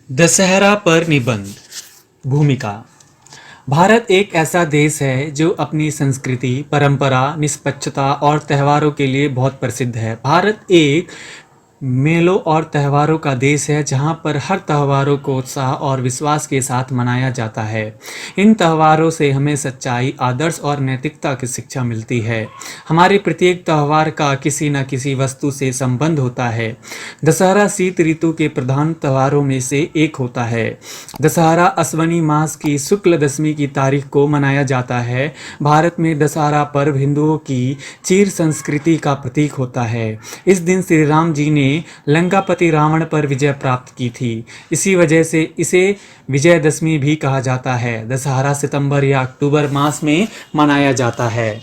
दशहरा पर निबंध। भूमिका। भारत एक ऐसा देश है जो अपनी संस्कृति, परंपरा, निष्पक्षता और त्योहारों के लिए बहुत प्रसिद्ध है। भारत एक मेलों और त्योहारों का देश है जहां पर हर त्योहारों को उत्साह और विश्वास के साथ मनाया जाता है। इन त्योहारों से हमें सच्चाई, आदर्श और नैतिकता की शिक्षा मिलती है। हमारे प्रत्येक त्योहार का किसी न किसी वस्तु से संबंध होता है। दशहरा शीत ऋतु के प्रधान त्योहारों में से एक होता है। दशहरा अश्वनी मास की शुक्ल दशमी की तारीख को मनाया जाता है। भारत में दशहरा पर्व हिंदुओं की चिर संस्कृति का प्रतीक होता है। इस दिन श्री राम जी ने लंकापति रावण पर विजय प्राप्त की थी। इसी वजह से इसे विजयदशमी भी कहा जाता है। दशहरा सितंबर या अक्टूबर मास में मनाया जाता है।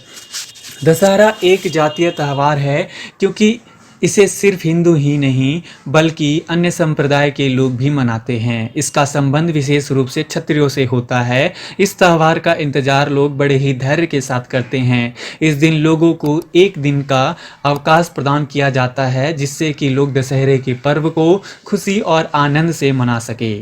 दशहरा एक जातीय त्यौहार है क्योंकि इसे सिर्फ हिंदू ही नहीं बल्कि अन्य संप्रदाय के लोग भी मनाते हैं। इसका संबंध विशेष रूप से क्षत्रियों से होता है। इस त्यौहार का इंतजार लोग बड़े ही धैर्य के साथ करते हैं। इस दिन लोगों को एक दिन का अवकाश प्रदान किया जाता है जिससे कि लोग दशहरे के पर्व को खुशी और आनंद से मना सके।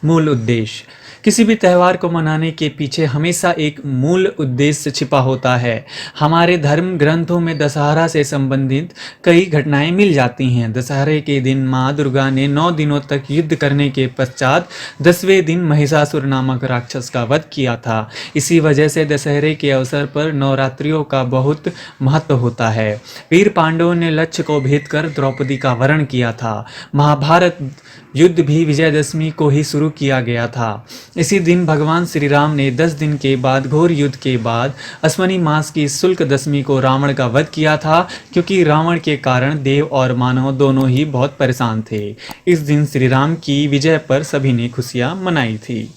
मूल उद्देश्य। किसी भी त्यौहार को मनाने के पीछे हमेशा एक मूल उद्देश्य छिपा होता है। हमारे धर्म ग्रंथों में दशहरा से संबंधित कई घटनाएं मिल जाती हैं। दशहरे के दिन माँ दुर्गा ने 9 दिनों तक युद्ध करने के पश्चात 10वें दिन महिषासुर नामक राक्षस का वध किया था। इसी वजह से दशहरे के अवसर पर नवरात्रियों का बहुत महत्व होता है। वीर पांडवों ने लक्ष्य को भेद कर द्रौपदी का वरण किया था। महाभारत युद्ध भी विजयदशमी को ही शुरू किया गया था। इसी दिन भगवान श्री राम ने 10 दिन के बाद घोर युद्ध के बाद अश्वनी मास की शुक्ल दशमी को रावण का वध किया था क्योंकि रावण के कारण देव और मानव दोनों ही बहुत परेशान थे। इस दिन श्री राम की विजय पर सभी ने खुशियां मनाई थी।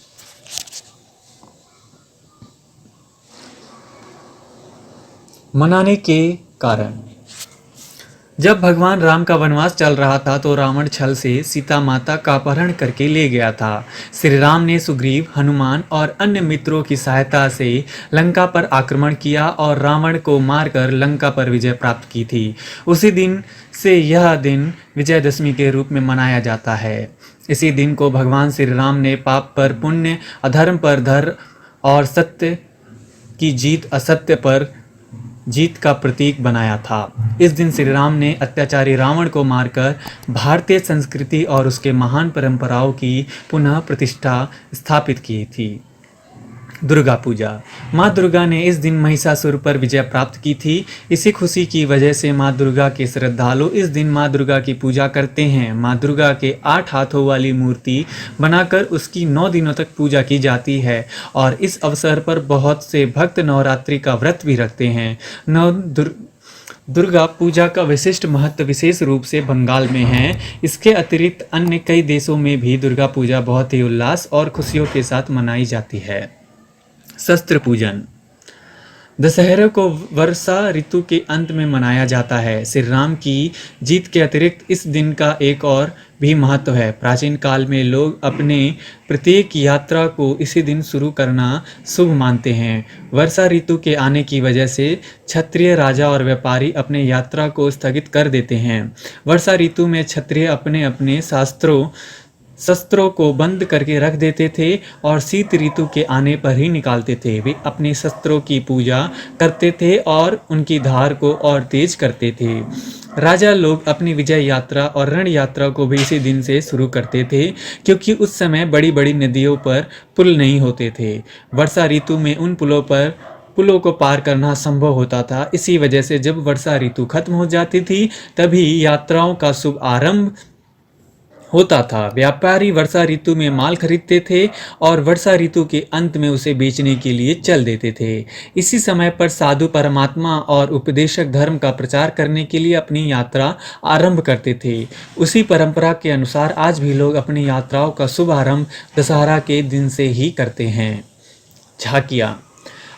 मनाने के कारण। जब भगवान राम का वनवास चल रहा था तो रावण छल से सीता माता का अपहरण करके ले गया था। श्री राम ने सुग्रीव, हनुमान और अन्य मित्रों की सहायता से लंका पर आक्रमण किया और रावण को मारकर लंका पर विजय प्राप्त की थी। उसी दिन से यह दिन विजयदशमी के रूप में मनाया जाता है। इसी दिन को भगवान श्री राम ने पाप पर पुण्य, अधर्म पर धर्म और सत्य की जीत असत्य पर जीत का प्रतीक बनाया था। इस दिन श्री राम ने अत्याचारी रावण को मारकर भारतीय संस्कृति और उसके महान परंपराओं की पुनः प्रतिष्ठा स्थापित की थी। दुर्गा पूजा। माँ दुर्गा ने इस दिन महिषासुर पर विजय प्राप्त की थी। इसी खुशी की वजह से माँ दुर्गा के श्रद्धालु इस दिन माँ दुर्गा की पूजा करते हैं। माँ दुर्गा के 8 हाथों वाली मूर्ति बनाकर उसकी 9 दिनों तक पूजा की जाती है और इस अवसर पर बहुत से भक्त नवरात्रि का व्रत भी रखते हैं। दुर्गा पूजा का विशिष्ट महत्व विशेष रूप से बंगाल में है। इसके अतिरिक्त अन्य कई देशों में भी दुर्गा पूजा बहुत ही उल्लास और खुशियों के साथ मनाई जाती है। शस्त्र पूजन। दशहरे को वर्षा ऋतु के अंत में मनाया जाता है। श्री राम की जीत के अतिरिक्त इस दिन का एक और भी महत्व है। प्राचीन काल में लोग अपने प्रत्येक यात्रा को इसी दिन शुरू करना शुभ मानते हैं। वर्षा ऋतु के आने की वजह से क्षत्रिय राजा और व्यापारी अपने यात्रा को स्थगित कर देते हैं। वर्षा ऋतु में क्षत्रिय अपने अपने शस्त्रों को बंद करके रख देते थे और शीत ऋतु के आने पर ही निकालते थे। वे अपने शस्त्रों की पूजा करते थे और उनकी धार को और तेज करते थे। राजा लोग अपनी विजय यात्रा और रण यात्रा को भी इसी दिन से शुरू करते थे क्योंकि उस समय बड़ी बड़ी नदियों पर पुल नहीं होते थे। वर्षा ऋतु में उन पुलों को पार करना संभव होता था। इसी वजह से जब वर्षा ऋतु खत्म हो जाती थी तभी यात्राओं का शुभ आरंभ होता था। व्यापारी वर्षा ऋतु में माल खरीदते थे और वर्षा ऋतु के अंत में उसे बेचने के लिए चल देते थे। इसी समय पर साधु परमात्मा और उपदेशक धर्म का प्रचार करने के लिए अपनी यात्रा आरंभ करते थे। उसी परंपरा के अनुसार आज भी लोग अपनी यात्राओं का शुभ आरंभ दशहरा के दिन से ही करते हैं। झांकियाँ।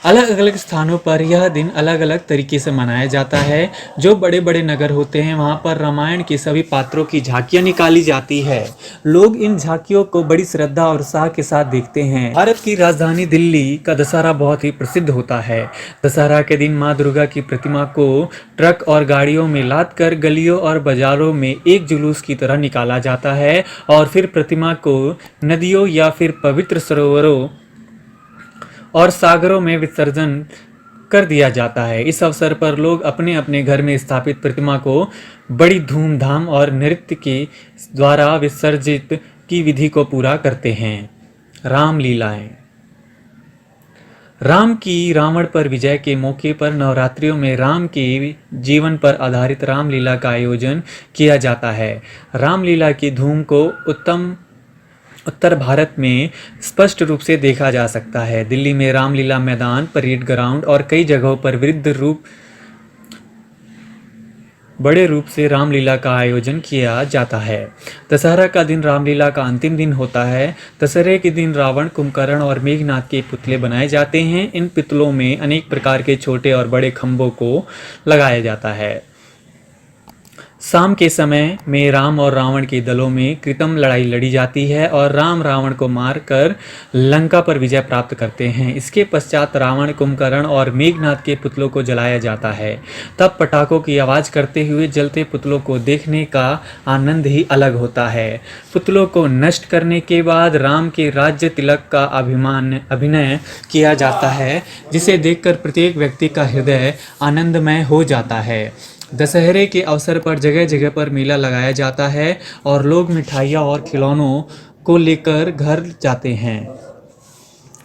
अलग अलग स्थानों पर यह दिन अलग अलग तरीके से मनाया जाता है। जो बड़े बड़े नगर होते हैं वहाँ पर रामायण के सभी पात्रों की झांकियाँ निकाली जाती है। लोग इन झांकियों को बड़ी श्रद्धा और उत्साह के साथ देखते हैं। भारत की राजधानी दिल्ली का दशहरा बहुत ही प्रसिद्ध होता है। दशहरा के दिन माँ दुर्गा की प्रतिमा को ट्रक और गाड़ियों में लाद कर गलियों और बाजारों में एक जुलूस की तरह निकाला जाता है और फिर प्रतिमा को नदियों या फिर पवित्र सरोवरों और सागरों में विसर्जन कर दिया जाता है। इस अवसर पर लोग अपने अपने घर में स्थापित प्रतिमा को बड़ी धूमधाम और नृत्य के द्वारा विसर्जित की विधि को पूरा करते हैं। रामलीलाएं। राम की रावण पर विजय के मौके पर नवरात्रियों में राम के जीवन पर आधारित रामलीला का आयोजन किया जाता है। रामलीला की धूम को उत्तर भारत में स्पष्ट रूप से देखा जा सकता है। दिल्ली में रामलीला मैदान, परेड ग्राउंड और कई जगहों पर बड़े रूप से रामलीला का आयोजन किया जाता है। दशहरा का दिन रामलीला का अंतिम दिन होता है। दशहरे के दिन रावण, कुंभकर्ण और मेघनाथ के पुतले बनाए जाते हैं। इन पुतलों में अनेक प्रकार के छोटे और बड़े खंभों को लगाया जाता है। शाम के समय में राम और रावण के दलों में कृतम लड़ाई लड़ी जाती है और राम रावण को मारकर लंका पर विजय प्राप्त करते हैं। इसके पश्चात रावण, कुंभकर्ण और मेघनाथ के पुतलों को जलाया जाता है। तब पटाखों की आवाज़ करते हुए जलते पुतलों को देखने का आनंद ही अलग होता है। पुतलों को नष्ट करने के बाद राम के राज्य तिलक का अभिनय किया जाता है, जिसे देखकर प्रत्येक व्यक्ति का हृदय आनंदमय हो जाता है। दशहरे के अवसर पर जगह जगह पर मेला लगाया जाता है और लोग मिठाइयाँ और खिलौनों को लेकर घर जाते हैं।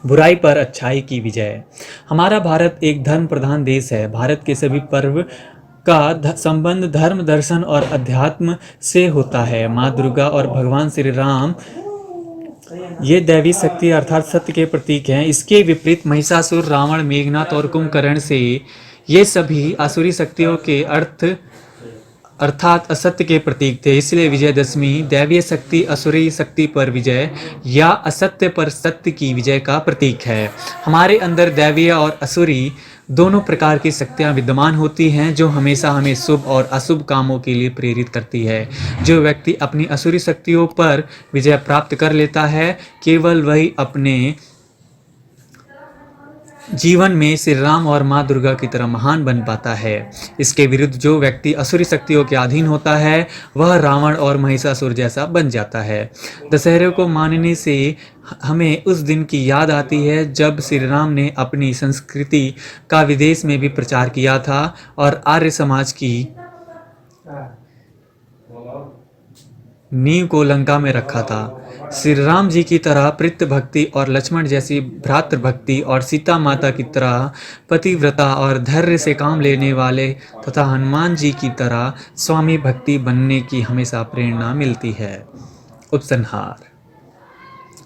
बुराई पर अच्छाई की विजय। हमारा भारत एक धर्म प्रधान देश है। भारत के सभी पर्व का संबंध धर्म, दर्शन और अध्यात्म से होता है। माँ दुर्गा और भगवान श्री राम ये दैवी शक्ति अर्थात सत्य के प्रतीक हैं। इसके विपरीत महिषासुर, रावण, मेघनाथ और कुंभकर्ण से ये सभी आसुरी शक्तियों के अर्थात असत्य के प्रतीक थे। इसलिए विजयदशमी दैवीय शक्ति असुरी शक्ति पर विजय या असत्य पर सत्य की विजय का प्रतीक है। हमारे अंदर दैवीय और असुरी दोनों प्रकार की शक्तियाँ विद्यमान होती हैं, जो हमेशा हमें शुभ और अशुभ कामों के लिए प्रेरित करती है। जो व्यक्ति अपनी असुरी शक्तियों पर विजय प्राप्त कर लेता है, केवल वही अपने जीवन में श्री राम और माँ दुर्गा की तरह महान बन पाता है। इसके विरुद्ध जो व्यक्ति असुरी शक्तियों के अधीन होता है, वह रावण और महिषासुर जैसा बन जाता है। दशहरे को मानने से हमें उस दिन की याद आती है जब श्री राम ने अपनी संस्कृति का विदेश में भी प्रचार किया था और आर्य समाज की नींव को लंका में रखा था। श्री राम जी की तरह प्रीत भक्ति और लक्ष्मण जैसी भ्रातृ भक्ति और सीता माता की तरह पतिव्रता और धैर्य से काम लेने वाले तथा हनुमान जी की तरह स्वामी भक्ति बनने की हमेशा प्रेरणा मिलती है। उपसंहार।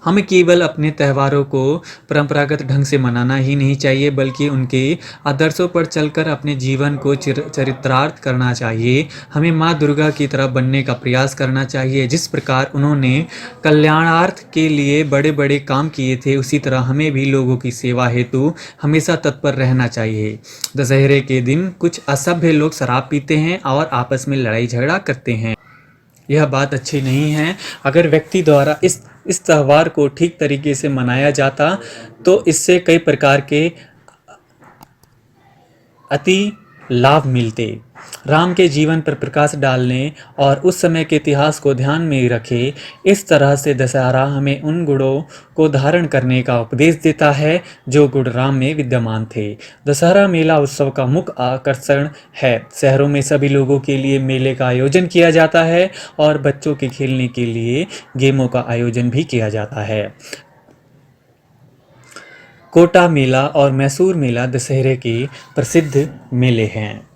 हमें केवल अपने त्योहारों को परंपरागत ढंग से मनाना ही नहीं चाहिए, बल्कि उनके आदर्शों पर चलकर अपने जीवन को चरितार्थ करना चाहिए। हमें माँ दुर्गा की तरह बनने का प्रयास करना चाहिए। जिस प्रकार उन्होंने कल्याणार्थ के लिए बड़े बड़े काम किए थे, उसी तरह हमें भी लोगों की सेवा हेतु हमेशा तत्पर रहना चाहिए। दशहरे के दिन कुछ असभ्य लोग शराब पीते हैं और आपस में लड़ाई झगड़ा करते हैं। यह बात अच्छी नहीं है। अगर व्यक्ति द्वारा इस त्यौहार को ठीक तरीके से मनाया जाता तो इससे कई प्रकार के अति लाभ मिलते। राम के जीवन पर प्रकाश डालने और उस समय के इतिहास को ध्यान में रखे, इस तरह से दशहरा हमें उन गुणों को धारण करने का उपदेश देता है जो गुण राम में विद्यमान थे। दशहरा मेला उत्सव का मुख्य आकर्षण है। शहरों में सभी लोगों के लिए मेले का आयोजन किया जाता है और बच्चों के खेलने के लिए गेमों का आयोजन भी किया जाता है। कोटा मेला और मैसूर मेला दशहरे के प्रसिद्ध मेले हैं।